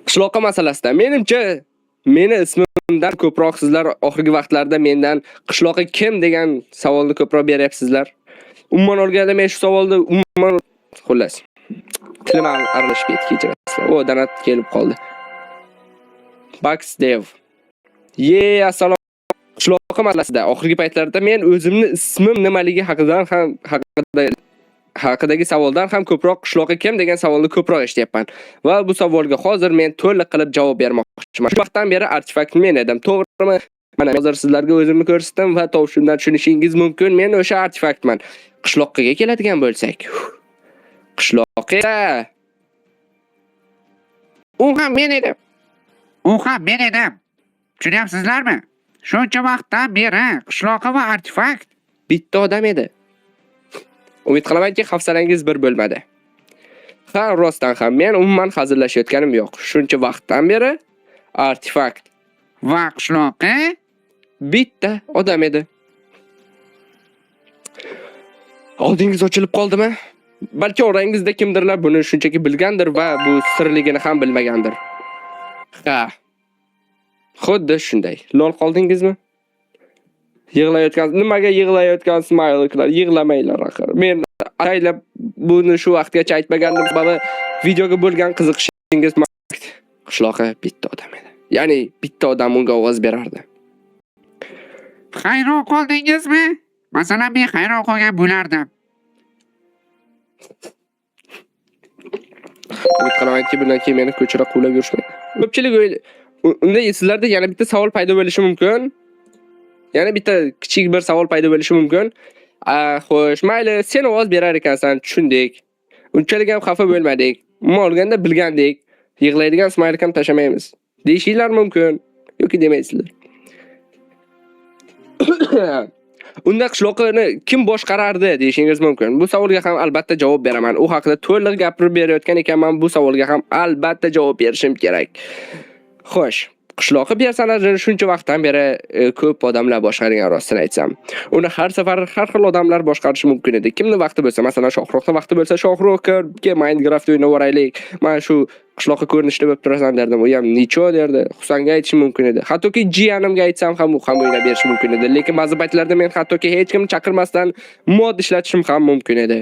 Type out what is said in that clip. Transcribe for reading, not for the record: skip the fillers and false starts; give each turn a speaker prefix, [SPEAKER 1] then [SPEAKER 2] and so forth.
[SPEAKER 1] Qishloqqa masalasida menimcha meni ismimdan ko'proq sizlar oxirgi vaqtlarda mendan qishloqqa kim degan savolni ko'proq beryapsizlar. Umuman olganda men shu savolni xullas. Tilim aralashib ketdi kechirasizlar. O danat kelib qoldi. Bax Dev. Assalom. Qishloqqa masalasida oxirgi paytlarda men o'zimni ismim nimaligi haqidagi savoldan ham ko'proq qishloqqa kim degan savolni ko'proq eshityapman. Va bu savolga hozir men to'liq qilib javob bermoqchiman. Shu vaqtdan beri artefakt men edim. To'g'rimi? Mana hozir sizlarga o'zimni ko'rsatdim va tovushimdan tushunishingiz mumkin. Men o'sha artefaktman. Qishloqqa keladigan bo'lsak. Qishloqqa. U ham men edim. Tushunyapsizlarmi? Shuncha vaqtdan beri qishloqqa va artefakt bitta odam edi. Umid qilamanki, hafsalangiz bir bo'lmadi. Ha, rostdan ham men umuman hazillashayotganim yo'q. Shuncha vaqtdan beri artefakt va qishloqqa bitta odam edi. Oldingiz ochilib qoldimi? Balki orangizda kimdirlar buni shunchaki bilgandir va bu sirligini ham bilmagandir. Ha. Xuddi shunday. Lol qoldingizmi? Nimaga yig'layotgan smileylar? Yig'lamanglar axir. Men aylab buni shu vaqtgacha aytmagandim, sababi videoga bo'lgan qiziqishingiz qishloqqa bitta odam edi. Ya'ni bitta odam unga ovoz berardi.
[SPEAKER 2] Hayron qoldingizmi? Masalan, men hayron qolgan bo'lardim.
[SPEAKER 1] Umid qilamanki, bundan keyin meni ko'chira quvlab yurishmaydi. Ko'pchilik unda sizlarda yana bitta savol paydo bo'lishi mumkin. Yana bitta kichik bir savol paydo bo'lishi mumkin. Xo'sh, mayli, sen ovoz berar ekansan, tushundik. Unchalik ham xafa bo'lmadik. Umuman olganda bilgandik. Yig'laydigan smiley ham tashamaymiz. Deyishinglar mumkin yoki demaysizlar. Unda qishloqni kim boshqarardi deyishingiz mumkin. Bu savolga ham albatta javob beraman. U haqida to'liq gapirib berayotgan ekanman. Bu savolga ham albatta javob berishim kerak. Xo'sh, qishloqqa personajini shuncha vaqtdan beri ko'p odamlar boshqargan rostini aytsam. Uni har safar har xil odamlar boshqarishi mumkin edi. Kimning vaqti bo'lsa, masalan, Shohruxning vaqti bo'lsa, Shohruxga Minecraft o'ynab o'raylik. Mana shu qishloqqa ko'rinishda bo'lib turasan derdim. U ham necho derdi. Husanga aytishim mumkin edi. Hattoki jiyanimga aytsam ham u ham o'ynab berishi mumkin edi. Lekin ba'zi paytlarda men hattoki hech kimni chaqirmasdan mod ishlatishim ham mumkin edi.